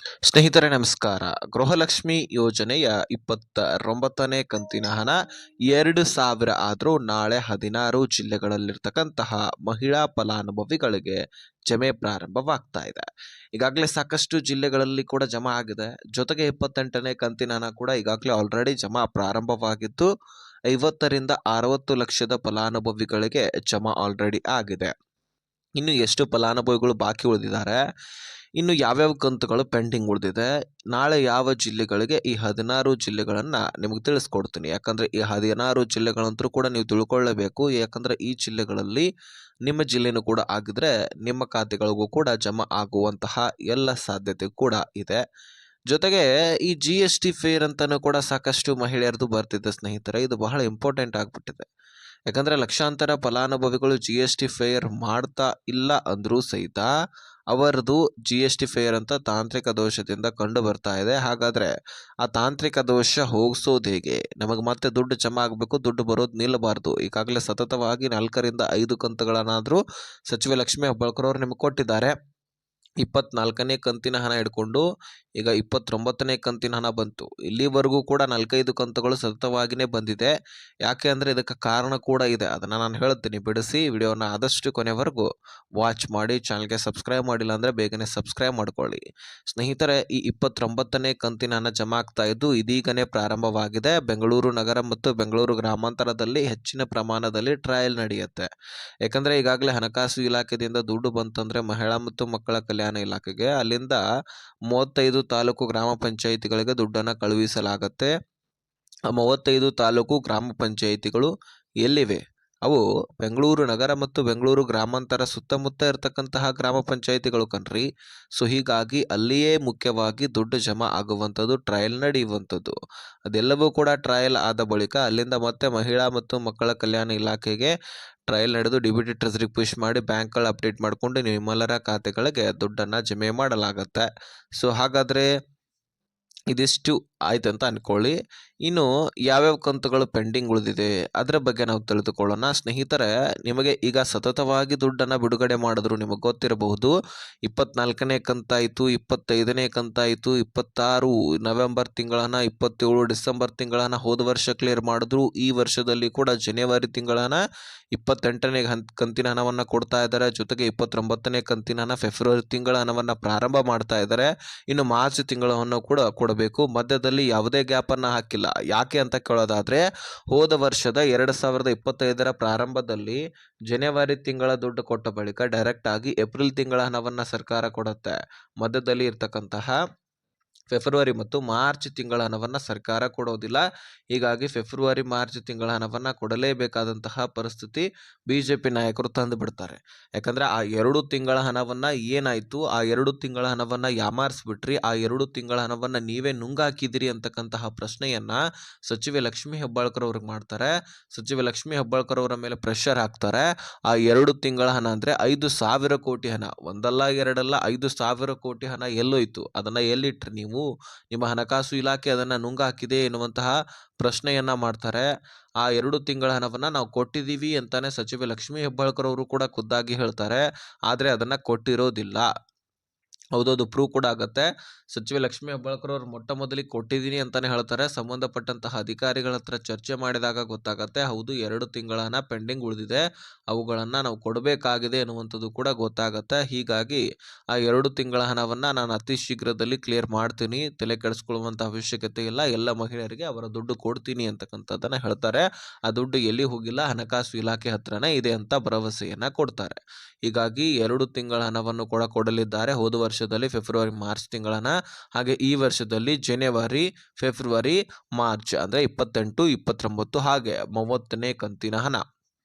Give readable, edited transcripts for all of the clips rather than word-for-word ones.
ಸ್ನೇಹಿತರೆ ನಮಸ್ಕಾರ. ಗೃಹಲಕ್ಷ್ಮಿ ಯೋಜನೆಯ 29ನೇ ಕಂತಿನ ಹಣ 2,000 ಆದರೂ ನಾಳೆ 16 ಜಿಲ್ಲೆಗಳಲ್ಲಿರ್ತಕ್ಕಂತಹ ಮಹಿಳಾ ಫಲಾನುಭವಿಗಳಿಗೆ ಜಮೆ ಪ್ರಾರಂಭವಾಗ್ತಾ ಇದೆ. ಈಗಾಗಲೇ ಸಾಕಷ್ಟು ಜಿಲ್ಲೆಗಳಲ್ಲಿ ಕೂಡ ಜಮಾ ಆಗಿದೆ. ಜೊತೆಗೆ 28ನೇ ಕಂತಿನ ಹಣ ಕೂಡ ಈಗಾಗಲೇ ಆಲ್ರೆಡಿ ಜಮಾ ಪ್ರಾರಂಭವಾಗಿದ್ದು 50ರಿಂದ 60 ಲಕ್ಷದ ಫಲಾನುಭವಿಗಳಿಗೆ ಜಮಾ ಆಲ್ರೆಡಿ ಆಗಿದೆ. ಇನ್ನು ಎಷ್ಟು ಫಲಾನುಭವಿಗಳು ಬಾಕಿ ಉಳಿದಿದ್ದಾರೆ, ಇನ್ನು ಯಾವ್ಯಾವ ಕಂತುಗಳು ಪೆಂಡಿಂಗ್ ಉಳಿದಿದೆ, ನಾಳೆ ಯಾವ ಜಿಲ್ಲೆಗಳಿಗೆ ಈ 16 ಜಿಲ್ಲೆಗಳನ್ನು ನಿಮಗೆ ತಿಳಿಸ್ಕೊಡ್ತೀನಿ. ಯಾಕಂದರೆ ಈ 16 ಜಿಲ್ಲೆಗಳಂತೂ ಕೂಡ ನೀವು ತಿಳ್ಕೊಳ್ಳೇಬೇಕು. ಯಾಕಂದರೆ ಈ ಜಿಲ್ಲೆಗಳಲ್ಲಿ ನಿಮ್ಮ ಜಿಲ್ಲೆನೂ ಕೂಡ ಆಗಿದ್ರೆ ನಿಮ್ಮ ಖಾತೆಗಳಿಗೂ ಕೂಡ ಜಮಾ ಆಗುವಂತಹ ಎಲ್ಲ ಸಾಧ್ಯತೆ ಕೂಡ ಇದೆ. ಜೊತೆಗೆ ಈ GST ಫೇರ್ ಅಂತಲೂ ಕೂಡ ಸಾಕಷ್ಟು ಮಹಿಳೆಯರದು ಬರ್ತಿದೆ ಸ್ನೇಹಿತರೆ. ಇದು ಬಹಳ ಇಂಪಾರ್ಟೆಂಟ್ ಆಗಿಬಿಟ್ಟಿದೆ. ಯಾಕಂದರೆ ಲಕ್ಷಾಂತರ ಫಲಾನುಭವಿಗಳು GST ಫೇರ್ ಮಾಡ್ತಾ ಇಲ್ಲ ಅಂದರೂ ಸಹಿತ ಅವರದು GST ಫೇರ್ ಅಂತ ತಾಂತ್ರಿಕ ದೋಷದಿಂದ ಕಂಡು ಬರ್ತಾ ಇದೆ. ಹಾಗಾದರೆ ಆ ತಾಂತ್ರಿಕ ದೋಷ ಹೋಗಿಸೋದು ಹೇಗೆ? ನಮಗೆ ಮತ್ತೆ ದುಡ್ಡು ಜಮಾ ಆಗಬೇಕು, ದುಡ್ಡು ಬರೋದು ನಿಲ್ಲಬಾರ್ದು. ಈಗಾಗಲೇ ಸತತವಾಗಿ 4ರಿಂದ 5 ಕಂತುಗಳನ್ನಾದರೂ ಸಚಿವೆ ಲಕ್ಷ್ಮೀ ಹೆಬ್ಬಾಳ್ಕರ್ ಅವರು ನಿಮಗೆ ಕೊಟ್ಟಿದ್ದಾರೆ. 24ನೇ ಕಂತಿನ ಹಣ ಹಿಡ್ಕೊಂಡು ಈಗ 29ನೇ ಕಂತಿನ ಹಣ ಬಂತು. ಇಲ್ಲಿವರೆಗೂ ಕೂಡ 4-5 ಕಂತುಗಳು ಸತತವಾಗಿಯೇ ಬಂದಿದೆ. ಯಾಕೆ ಅಂದರೆ ಇದಕ್ಕೆ ಕಾರಣ ಕೂಡ ಇದೆ. ಅದನ್ನು ನಾನು ಹೇಳ್ತೀನಿ, ಬಿಡಿಸಿ ವಿಡಿಯೋನ ಆದಷ್ಟು ಕೊನೆವರೆಗೂ ವಾಚ್ ಮಾಡಿ. ಚಾನಲ್ಗೆ ಸಬ್ಸ್ಕ್ರೈಬ್ ಮಾಡಿಲ್ಲ ಅಂದರೆ ಬೇಗನೆ ಸಬ್ಸ್ಕ್ರೈಬ್ ಮಾಡ್ಕೊಳ್ಳಿ. ಸ್ನೇಹಿತರೆ, ಈ 29ನೇ ಕಂತಿನ ಹಣ ಜಮಾ ಆಗ್ತಾ ಇದ್ದು ಇದೀಗನೇ ಪ್ರಾರಂಭವಾಗಿದೆ. ಬೆಂಗಳೂರು ನಗರ ಮತ್ತು ಬೆಂಗಳೂರು ಗ್ರಾಮಾಂತರದಲ್ಲಿ ಹೆಚ್ಚಿನ ಪ್ರಮಾಣದಲ್ಲಿ ಟ್ರಯಲ್ ನಡೆಯುತ್ತೆ. ಯಾಕಂದರೆ ಈಗಾಗಲೇ ಹಣಕಾಸು ಇಲಾಖೆಯಿಂದ ದುಡ್ಡು ಬಂತಂದರೆ ಮಹಿಳಾ ಮತ್ತು ಮಕ್ಕಳ ಕಲ್ಯಾಣ ಇಲಾಖೆಗೆ ಅಲ್ಲಿಂದ 35 ತಾಲೂಕು ಗ್ರಾಮ ಪಂಚಾಯಿತಿಗಳಿಗೆ ದುಡ್ಡನ್ನು ಕಳುಹಿಸಲಾಗುತ್ತೆ. ಆ 35 ತಾಲೂಕು ಗ್ರಾಮ ಪಂಚಾಯಿತಿಗಳು ಎಲ್ಲಿವೆ? ಅವು ಬೆಂಗಳೂರು ನಗರ ಮತ್ತು ಬೆಂಗಳೂರು ಗ್ರಾಮಾಂತರ ಸುತ್ತಮುತ್ತ ಇರತಕ್ಕಂತಹ ಗ್ರಾಮ ಪಂಚಾಯಿತಿಗಳು ಕಣ್ರಿ. ಸೊ ಹೀಗಾಗಿ ಅಲ್ಲಿಯೇ ಮುಖ್ಯವಾಗಿ ದುಡ್ಡು ಜಮಾ ಆಗುವಂಥದ್ದು, ಟ್ರಯಲ್ ನಡೆಯುವಂಥದ್ದು. ಅದೆಲ್ಲವೂ ಕೂಡ ಟ್ರಯಲ್ ಆದ ಬಳಿಕ ಅಲ್ಲಿಂದ ಮತ್ತೆ ಮಹಿಳಾ ಮತ್ತು ಮಕ್ಕಳ ಕಲ್ಯಾಣ ಇಲಾಖೆಗೆ ಟ್ರಯಲ್ ನಡೆದು ಡಿ.ಬಿ.ಟಿ ಟ್ರೆಸರಿಗೆ ಪುಷ್ ಮಾಡಿ ಬ್ಯಾಂಕ್ಗಳು ಅಪ್ಡೇಟ್ ಮಾಡಿಕೊಂಡು ನಿಮ್ಮೆಲ್ಲರ ಖಾತೆಗಳಿಗೆ ದುಡ್ಡನ್ನು ಜಮೆ ಮಾಡಲಾಗುತ್ತೆ. ಸೊ ಹಾಗಾದರೆ ಇದಿಷ್ಟು ಆಯ್ತು ಅಂತ ಅಂದ್ಕೊಳ್ಳಿ. ಇನ್ನು ಯಾವ್ಯಾವ ಕಂತುಗಳು ಪೆಂಡಿಂಗ್ ಉಳಿದಿದೆ ಅದರ ಬಗ್ಗೆ ನಾವು ತಿಳಿದುಕೊಳ್ಳೋಣ. ಸ್ನೇಹಿತರೆ, ನಿಮಗೆ ಈಗ ಸತತವಾಗಿ ದುಡ್ಡನ್ನು ಬಿಡುಗಡೆ ಮಾಡಿದ್ರು ನಿಮಗೆ ಗೊತ್ತಿರಬಹುದು. 24ನೇ ಕಂತಾಯಿತು, 25ನೇ ಕಂತಾಯಿತು, 26 ನವೆಂಬರ್ ತಿಂಗಳನ್ನ, 27 ಡಿಸೆಂಬರ್ ತಿಂಗಳನ್ನ ಹೋದ ವರ್ಷ ಕ್ಲಿಯರ್ ಮಾಡಿದ್ರು. ಈ ವರ್ಷದಲ್ಲಿ ಕೂಡ ಜನವರಿ ತಿಂಗಳನ್ನ 28ನೇ ಕಂತಿನ ಹಣವನ್ನು ಕೊಡ್ತಾ ಇದ್ದಾರೆ. ಜೊತೆಗೆ 29ನೇ ಕಂತಿನ ಹಣ ಫೆಬ್ರವರಿ ತಿಂಗಳ ಹಣವನ್ನು ಪ್ರಾರಂಭ ಮಾಡ್ತಾ ಇದ್ದಾರೆ. ಇನ್ನು ಮಾರ್ಚ್ ತಿಂಗಳನ್ನು ಕೂಡ ಕೊಡಬೇಕು. ಮಧ್ಯದಲ್ಲಿ ಯಾವುದೇ ಗ್ಯಾಪನ್ನು ಹಾಕಿಲ್ಲ. ಯಾಕೆ ಅಂತ ಕೇಳೋದಾದರೆ, ಹೋದ ವರ್ಷದ 2025ರ ಪ್ರಾರಂಭದಲ್ಲಿ ಜನವರಿ ತಿಂಗಳ ದುಡ್ಡು ಕೊಟ್ಟ ಬಳಿಕ ಡೈರೆಕ್ಟ್ ಆಗಿ ಏಪ್ರಿಲ್ ತಿಂಗಳ ಹಣವನ್ನು ಸರ್ಕಾರ ಕೊಡುತ್ತೆ. ಮಧ್ಯದಲ್ಲಿ ಇರ್ತಕ್ಕಂತಹ ಫೆಬ್ರವರಿ ಮತ್ತು ಮಾರ್ಚ್ ತಿಂಗಳ ಹಣವನ್ನು ಸರ್ಕಾರ ಕೊಡೋದಿಲ್ಲ. ಹೀಗಾಗಿ ಫೆಬ್ರವರಿ ಮಾರ್ಚ್ ತಿಂಗಳ ಹಣವನ್ನು ಕೊಡಲೇಬೇಕಾದಂತಹ ಪರಿಸ್ಥಿತಿ BJP ನಾಯಕರು ತಂದು ಬಿಡ್ತಾರೆ. ಯಾಕಂದರೆ ಆ 2 ತಿಂಗಳ ಹಣವನ್ನು ಏನಾಯಿತು, ಆ 2 ತಿಂಗಳ ಹಣವನ್ನು ಯಾಮಾರಿಸ್ಬಿಟ್ರಿ, ಆ 2 ತಿಂಗಳ ಹಣವನ್ನು ನೀವೇ ನುಂಗಾಕಿದಿರಿ ಅಂತಕ್ಕಂತಹ ಪ್ರಶ್ನೆಯನ್ನು ಸಚಿವೆ ಲಕ್ಷ್ಮೀ ಹೆಬ್ಬಾಳ್ಕರ್ ಅವ್ರಿಗೆ ಮಾಡ್ತಾರೆ. ಸಚಿವೆ ಲಕ್ಷ್ಮೀ ಹೆಬ್ಬಾಳ್ಕರ್ ಅವರ ಮೇಲೆ ಪ್ರೆಷರ್ ಹಾಕ್ತಾರೆ. ಆ 2 ತಿಂಗಳ ಹಣ ಅಂದರೆ 5,000 ಕೋಟಿ ಹಣ, ಒಂದಲ್ಲ ಎರಡಲ್ಲ 5,000 ಕೋಟಿ ಹಣ ಎಲ್ಲೋಯ್ತು? ಅದನ್ನು ಎಲ್ಲಿಟ್ರಿ ನೀವು? ನಿಮ್ಮ ಹಣಕಾಸು ಇಲಾಖೆ ಅದನ್ನು ನುಂಗಾಕಿದೆ ಎನ್ನುವಂತಹ ಪ್ರಶ್ನೆಯನ್ನ ಮಾಡ್ತಾರೆ. ಆ 2 ತಿಂಗಳ ಹಣವನ್ನು ನಾವು ಕೊಟ್ಟಿದ್ದೀವಿ ಅಂತಾನೆ ಸಚಿವೆ ಲಕ್ಷ್ಮೀ ಹೆಬ್ಬಾಳ್ಕರ್ ಅವರು ಕೂಡ ಖುದ್ದಾಗಿ ಹೇಳ್ತಾರೆ. ಆದರೆ ಅದನ್ನು ಕೊಟ್ಟಿರೋದಿಲ್ಲ. ಹೌದೌದು, ಪ್ರೂವ್ ಕೂಡ ಆಗುತ್ತೆ. ಸಚಿವೆ ಲಕ್ಷ್ಮೀ ಹೆಬ್ಬಾಳ್ಕರ್ ಅವರು ಮೊಟ್ಟ ಮೊದಲಿಗೆ ಕೊಟ್ಟಿದ್ದೀನಿ ಅಂತಾನೆ ಹೇಳ್ತಾರೆ. ಸಂಬಂಧಪಟ್ಟಂತಹ ಅಧಿಕಾರಿಗಳ ಹತ್ರ ಚರ್ಚೆ ಮಾಡಿದಾಗ ಗೊತ್ತಾಗುತ್ತೆ, ಹೌದು 2 ತಿಂಗಳ ಹಣ ಪೆಂಡಿಂಗ್ ಉಳಿದಿದೆ, ಅವುಗಳನ್ನು ನಾವು ಕೊಡಬೇಕಾಗಿದೆ ಎನ್ನುವಂಥದ್ದು ಕೂಡ ಗೊತ್ತಾಗುತ್ತೆ. ಹೀಗಾಗಿ ಆ 2 ತಿಂಗಳ ಹಣವನ್ನು ನಾನು ಅತಿ ಶೀಘ್ರದಲ್ಲಿ ಕ್ಲಿಯರ್ ಮಾಡ್ತೀನಿ, ತಲೆ ಕೆಡಿಸ್ಕೊಳ್ಳುವಂಥ ಅವಶ್ಯಕತೆ ಇಲ್ಲ, ಎಲ್ಲ ಮಹಿಳೆಯರಿಗೆ ಅವರ ದುಡ್ಡು ಕೊಡ್ತೀನಿ ಅಂತಕ್ಕಂಥದ್ದನ್ನು ಹೇಳ್ತಾರೆ. ಆ ದುಡ್ಡು ಎಲ್ಲಿ ಹೋಗಿಲ್ಲ, ಹಣಕಾಸು ಇಲಾಖೆ ಹತ್ರನೇ ಇದೆ ಅಂತ ಭರವಸೆಯನ್ನು ಕೊಡ್ತಾರೆ. ಹೀಗಾಗಿ 2 ತಿಂಗಳ ಹಣವನ್ನು ಕೂಡ ಕೊಡಲಿದ್ದಾರೆ. ಹೋದ ವರ್ಷದಲ್ಲಿ ಫೆಬ್ರವರಿ ಮಾರ್ಚ್ ತಿಂಗಳ ಹಣ, ಹಾಗೆ ಈ ವರ್ಷದಲ್ಲಿ ಜನವರಿ ಫೆಬ್ರವರಿ ಮಾರ್ಚ್ ಅಂದರೆ 28, 29 ಹಾಗೆ 30ನೇ ಕಂತಿನ ಹಣ.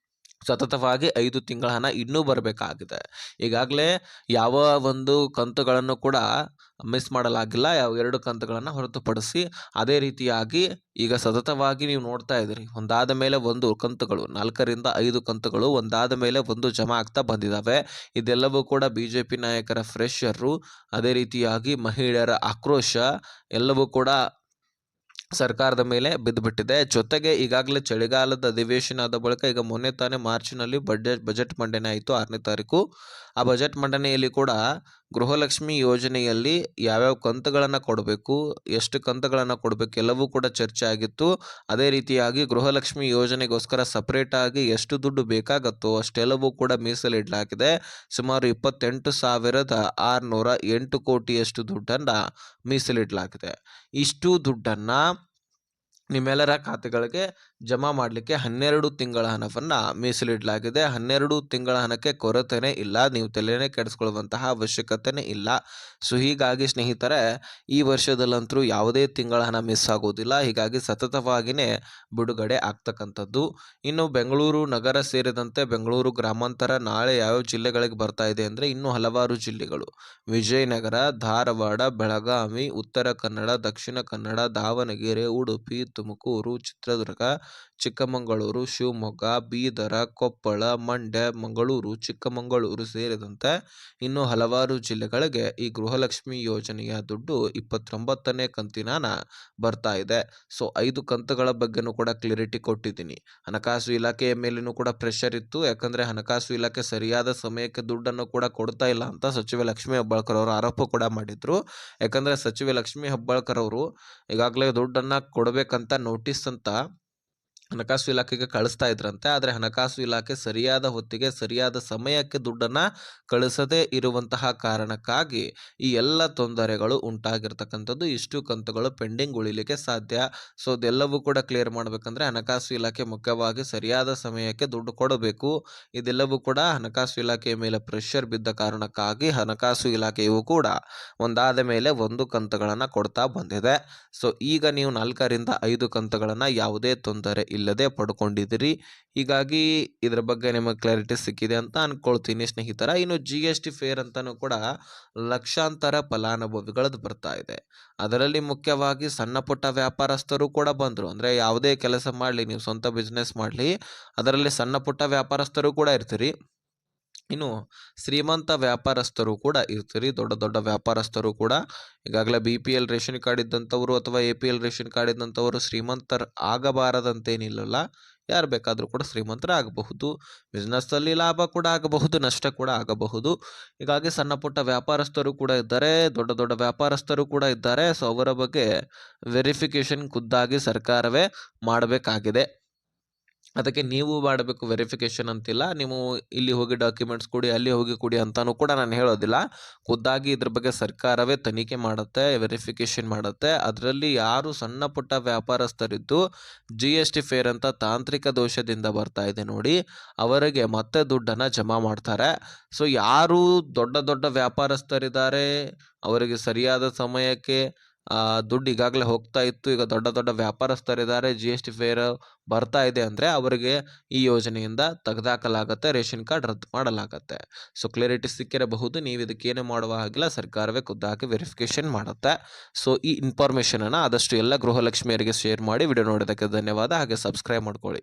ಸತತವಾಗಿ 5 ತಿಂಗಳ ಹಣ ಇನ್ನೂ ಬರಬೇಕಾಗಿದೆ. ಈಗಾಗಲೇ ಯಾವ ಒಂದು ಕಂತುಗಳನ್ನು ಕೂಡ ಮಿಸ್ ಮಾಡಲಾಗಿಲ್ಲ, ಯಾವ 2 ಕಂತುಗಳನ್ನು ಹೊರತುಪಡಿಸಿ. ಅದೇ ರೀತಿಯಾಗಿ ಈಗ ಸತತವಾಗಿ ನೀವು ನೋಡ್ತಾ ಇದ್ದೀರಿ, ಒಂದಾದ ಮೇಲೆ ಒಂದು ಕಂತುಗಳು, 4ರಿಂದ 5 ಕಂತುಗಳು ಒಂದಾದ ಮೇಲೆ ಒಂದು ಜಮಾ ಆಗ್ತಾ ಬಂದಿದ್ದಾವೆ. ಇದೆಲ್ಲವೂ ಕೂಡ BJP ನಾಯಕರ ಪ್ರೆಷರು, ಅದೇ ರೀತಿಯಾಗಿ ಮಹಿಳೆಯರ ಆಕ್ರೋಶ ಎಲ್ಲವೂ ಕೂಡ ಸರ್ಕಾರದ ಮೇಲೆ ಬಿದ್ದುಬಿಟ್ಟಿದೆ. ಜೊತೆಗೆ ಈಗಾಗಲೇ ಚಳಿಗಾಲದ ಅಧಿವೇಶನ ಆದ ಬಳಿಕ ಈಗ ಮೊನ್ನೆ ತಾನೇ ಮಾರ್ಚ್ನಲ್ಲಿ ಬಜೆಟ್ ಮಂಡನೆ ಆಯಿತು, 6ನೇ ತಾರೀಕು. ಆ ಬಜೆಟ್ ಮಂಡನೆಯಲ್ಲಿ ಕೂಡ ಗೃಹಲಕ್ಷ್ಮಿ ಯೋಜನೆಯಲ್ಲಿ ಯಾವ್ಯಾವ ಕಂತುಗಳನ್ನು ಕೊಡಬೇಕು, ಎಷ್ಟು ಕಂತುಗಳನ್ನು ಕೊಡಬೇಕು ಎಲ್ಲವೂ ಕೂಡ ಚರ್ಚೆ ಆಗಿತ್ತು. ಅದೇ ರೀತಿಯಾಗಿ ಗೃಹಲಕ್ಷ್ಮಿ ಯೋಜನೆಗೋಸ್ಕರ ಸಪ್ರೇಟಾಗಿ ಎಷ್ಟು ದುಡ್ಡು ಬೇಕಾಗತ್ತೋ ಅಷ್ಟೆಲ್ಲವೂ ಕೂಡ ಮೀಸಲಿಡಲಾಗಿದೆ. ಸುಮಾರು 28,608 ಕೋಟಿಯಷ್ಟು ದುಡ್ಡನ್ನು ಮೀಸಲಿಡಲಾಗಿದೆ. ಇಷ್ಟು ದುಡ್ಡನ್ನು ನಿಮ್ಮೆಲ್ಲರ ಖಾತೆಗಳಿಗೆ ಜಮಾ ಮಾಡಲಿಕ್ಕೆ 12 ತಿಂಗಳ ಹಣವನ್ನು ಮೀಸಲಿಡಲಾಗಿದೆ. 12 ತಿಂಗಳ ಹಣಕ್ಕೆ ಕೊರತೆನೇ ಇಲ್ಲ, ನೀವು ತಲೆನೇ ಕೆಡಿಸ್ಕೊಳ್ಳುವಂತಹ ಅವಶ್ಯಕತೆನೇ ಇಲ್ಲ. ಸೊ ಹೀಗಾಗಿ ಸ್ನೇಹಿತರೆ, ಈ ವರ್ಷದಲ್ಲಂತೂ ಯಾವುದೇ ತಿಂಗಳ ಹಣ ಮಿಸ್ ಆಗೋದಿಲ್ಲ. ಹೀಗಾಗಿ ಸತತವಾಗಿಯೇ ಬಿಡುಗಡೆ ಆಗ್ತಕ್ಕಂಥದ್ದು. ಇನ್ನು ಬೆಂಗಳೂರು ನಗರ ಸೇರಿದಂತೆ ಬೆಂಗಳೂರು ಗ್ರಾಮಾಂತರ ನಾಳೆ ಯಾವ ಜಿಲ್ಲೆಗಳಿಗೆ ಬರ್ತಾ ಇದೆ ಅಂದರೆ ಇನ್ನೂ ಹಲವಾರು ಜಿಲ್ಲೆಗಳು: ವಿಜಯನಗರ, ಧಾರವಾಡ, ಬೆಳಗಾವಿ, ಉತ್ತರ ಕನ್ನಡ, ದಕ್ಷಿಣ ಕನ್ನಡ, ದಾವಣಗೆರೆ, ಉಡುಪಿ, ತುಮಕೂರು, ಚಿತ್ರದುರ್ಗ, ಚಿಕ್ಕಮಗಳೂರು, ಶಿವಮೊಗ್ಗ, ಬೀದರ, ಕೊಪ್ಪಳ, ಮಂಡ್ಯ, ಮಂಗಳೂರು, ಚಿಕ್ಕಮಗಳೂರು ಸೇರಿದಂತೆ ಇನ್ನೂ ಹಲವಾರು ಜಿಲ್ಲೆಗಳಿಗೆ ಈ ಗೃಹಲಕ್ಷ್ಮಿ ಯೋಜನೆಯ ದುಡ್ಡು 29ನೇ ಕಂತಿನ ಹಣ ಬರ್ತಾ ಇದೆ. ಸೊ 5 ಕಂತುಗಳ ಬಗ್ಗೆನೂ ಕೂಡ ಕ್ಲಿಯರಿಟಿ ಕೊಟ್ಟಿದ್ದೀನಿ. ಹಣಕಾಸು ಇಲಾಖೆಯ ಮೇಲೇನೂ ಕೂಡ ಪ್ರೆಷರ್ ಇತ್ತು. ಯಾಕಂದರೆ ಹಣಕಾಸು ಇಲಾಖೆ ಸರಿಯಾದ ಸಮಯಕ್ಕೆ ದುಡ್ಡನ್ನು ಕೂಡ ಕೊಡ್ತಾ ಇಲ್ಲ ಅಂತ ಸಚಿವೆ ಲಕ್ಷ್ಮೀ ಹೆಬ್ಬಾಳ್ಕರ್ ಅವರು ಆರೋಪ ಕೂಡ ಮಾಡಿದ್ರು. ಯಾಕಂದರೆ ಸಚಿವೆ ಲಕ್ಷ್ಮೀ ಹೆಬ್ಬಾಳ್ಕರ್ ಅವರು ಈಗಾಗಲೇ ದುಡ್ಡನ್ನು ಕೊಡಬೇಕಂತ ನೋಟಿಸ್ ಅಂತ ಹಣಕಾಸು ಇಲಾಖೆಗೆ ಕಳಿಸ್ತಾ ಇದ್ರಂತೆ. ಆದರೆ ಹಣಕಾಸು ಇಲಾಖೆ ಸರಿಯಾದ ಹೊತ್ತಿಗೆ ಸರಿಯಾದ ಸಮಯಕ್ಕೆ ದುಡ್ಡನ್ನು ಕಳಿಸದೇ ಇರುವಂತಹ ಕಾರಣಕ್ಕಾಗಿ ಈ ಎಲ್ಲ ತೊಂದರೆಗಳು ಉಂಟಾಗಿರ್ತಕ್ಕಂಥದ್ದು. ಇಷ್ಟು ಕಂತುಗಳು ಪೆಂಡಿಂಗ್ ಉಳಿಲಿಕ್ಕೆ ಸಾಧ್ಯ. ಸೊ ಅದೆಲ್ಲವೂ ಕೂಡ ಕ್ಲಿಯರ್ ಮಾಡಬೇಕಂದ್ರೆ ಹಣಕಾಸು ಇಲಾಖೆ ಮುಖ್ಯವಾಗಿ ಸರಿಯಾದ ಸಮಯಕ್ಕೆ ದುಡ್ಡು ಕೊಡಬೇಕು. ಇದೆಲ್ಲವೂ ಕೂಡ ಹಣಕಾಸು ಇಲಾಖೆಯ ಮೇಲೆ ಪ್ರೆಷರ್ ಬಿದ್ದ ಕಾರಣಕ್ಕಾಗಿ ಹಣಕಾಸು ಇಲಾಖೆಯು ಕೂಡ ಒಂದಾದ ಮೇಲೆ ಒಂದು ಕಂತುಗಳನ್ನು ಕೊಡ್ತಾ ಬಂದಿದೆ. ಸೊ ಈಗ ನೀವು 4ರಿಂದ 5 ಕಂತುಗಳನ್ನು ಯಾವುದೇ ತೊಂದರೆ ಇಲ್ಲದೆ ಪಡ್ಕೊಂಡಿದ್ದೀರಿ. ಹೀಗಾಗಿ ಇದರ ಬಗ್ಗೆ ನಿಮಗೆ ಕ್ಲಾರಿಟಿ ಸಿಕ್ಕಿದೆ ಅಂತ ಅನ್ಕೊಳ್ತೀನಿ ಸ್ನೇಹಿತರ. ಇನ್ನು GST ಫೇರ್ ಅಂತಾನೂ ಕೂಡ ಲಕ್ಷಾಂತರ ಫಲಾನುಭವಿಗಳದ್ದು ಬರ್ತಾ ಇದೆ. ಅದರಲ್ಲಿ ಮುಖ್ಯವಾಗಿ ಸಣ್ಣ ಪುಟ್ಟ ವ್ಯಾಪಾರಸ್ಥರು ಕೂಡ ಬಂದರು. ಅಂದರೆ ಯಾವುದೇ ಕೆಲಸ ಮಾಡಲಿ, ನೀವು ಸ್ವಂತ ಬಿಸ್ನೆಸ್ ಮಾಡಲಿ, ಅದರಲ್ಲಿ ಸಣ್ಣ ಪುಟ್ಟ ವ್ಯಾಪಾರಸ್ಥರು ಕೂಡ ಇರ್ತೀರಿ. ಇನ್ನು ಶ್ರೀಮಂತ ವ್ಯಾಪಾರಸ್ಥರು ಕೂಡ ಇರ್ತೀರಿ. ದೊಡ್ಡ ದೊಡ್ಡ ವ್ಯಾಪಾರಸ್ಥರು ಕೂಡ ಈಗಾಗಲೇ BPL ರೇಷನ್ ಕಾರ್ಡ್ ಇದ್ದಂಥವರು ಅಥವಾ APL ರೇಷನ್ ಕಾರ್ಡ್ ಇದ್ದಂಥವರು ಶ್ರೀಮಂತರು ಆಗಬಾರದಂತೇನಿಲ್ಲಲ್ಲ. ಯಾರು ಬೇಕಾದರೂ ಕೂಡ ಶ್ರೀಮಂತರಾಗಬಹುದು. ಬಿಸ್ನೆಸ್ಸಲ್ಲಿ ಲಾಭ ಕೂಡ ಆಗಬಹುದು, ನಷ್ಟ ಕೂಡ ಆಗಬಹುದು. ಹೀಗಾಗಿ ಸಣ್ಣ ಪುಟ್ಟ ವ್ಯಾಪಾರಸ್ಥರು ಕೂಡ ಇದ್ದಾರೆ, ದೊಡ್ಡ ದೊಡ್ಡ ವ್ಯಾಪಾರಸ್ಥರು ಕೂಡ ಇದ್ದಾರೆ. ಸೊ ಅವರ ಬಗ್ಗೆ ವೆರಿಫಿಕೇಷನ್ ಖುದ್ದಾಗಿ ಸರ್ಕಾರವೇ ಮಾಡಬೇಕಾಗಿದೆ. ಅದಕ್ಕೆ ನೀವು ಮಾಡಬೇಕು ವೆರಿಫಿಕೇಷನ್ ಅಂತಿಲ್ಲ. ನೀವು ಇಲ್ಲಿ ಹೋಗಿ ಡಾಕ್ಯುಮೆಂಟ್ಸ್ ಕೊಡಿ, ಅಲ್ಲಿ ಹೋಗಿ ಕೊಡಿ ಅಂತಾನೂ ಕೂಡ ನಾನು ಹೇಳೋದಿಲ್ಲ. ಖುದ್ದಾಗಿ ಇದ್ರ ಬಗ್ಗೆ ಸರ್ಕಾರವೇ ತನಿಖೆ ಮಾಡುತ್ತೆ, ವೆರಿಫಿಕೇಷನ್ ಮಾಡುತ್ತೆ. ಅದರಲ್ಲಿ ಯಾರು ಸಣ್ಣ ಪುಟ್ಟ ವ್ಯಾಪಾರಸ್ಥರಿದ್ದು GST ಫೇರ್ ಅಂತ ತಾಂತ್ರಿಕ ದೋಷದಿಂದ ಬರ್ತಾ ಇದೆ ನೋಡಿ, ಅವರಿಗೆ ಮತ್ತೆ ದುಡ್ಡನ್ನು ಜಮಾ ಮಾಡ್ತಾರೆ. ಸೊ ಯಾರು ದೊಡ್ಡ ದೊಡ್ಡ ವ್ಯಾಪಾರಸ್ಥರಿದ್ದಾರೆ, ಅವರಿಗೆ ಸರಿಯಾದ ಸಮಯಕ್ಕೆ ದುಡ್ಡು ಈಗಾಗಲೇ ಹೋಗ್ತಾ ಇತ್ತು, ಈಗ ದೊಡ್ಡ ದೊಡ್ಡ ವ್ಯಾಪಾರಸ್ಥರಿದ್ದಾರೆ, GST ಫೇರ್ ಬರ್ತಾ ಇದೆ ಅಂದರೆ ಅವರಿಗೆ ಈ ಯೋಜನೆಯಿಂದ ತೆಗೆದುಹಾಕಲಾಗುತ್ತೆ, ರೇಷನ್ ಕಾರ್ಡ್ ರದ್ದು ಮಾಡಲಾಗುತ್ತೆ. ಸೊ ಕ್ಲಿಯರಿಟಿ ಸಿಕ್ಕಿರಬಹುದು. ನೀವು ಇದಕ್ಕೇನು ಮಾಡುವ ಹಾಗಿಲ್ಲ, ಸರ್ಕಾರವೇ ಖುದ್ದಾಗಿ ವೆರಿಫಿಕೇಷನ್ ಮಾಡುತ್ತೆ. ಸೊ ಈ ಇನ್ಫಾರ್ಮೇಷನನ್ನು ಆದಷ್ಟು ಎಲ್ಲ ಗೃಹಲಕ್ಷ್ಮಿಯರಿಗೆ ಶೇರ್ ಮಾಡಿ. ವಿಡಿಯೋ ನೋಡೋದಕ್ಕೆ ಧನ್ಯವಾದ. ಹಾಗೆ ಸಬ್ಸ್ಕ್ರೈಬ್ ಮಾಡ್ಕೊಳ್ಳಿ.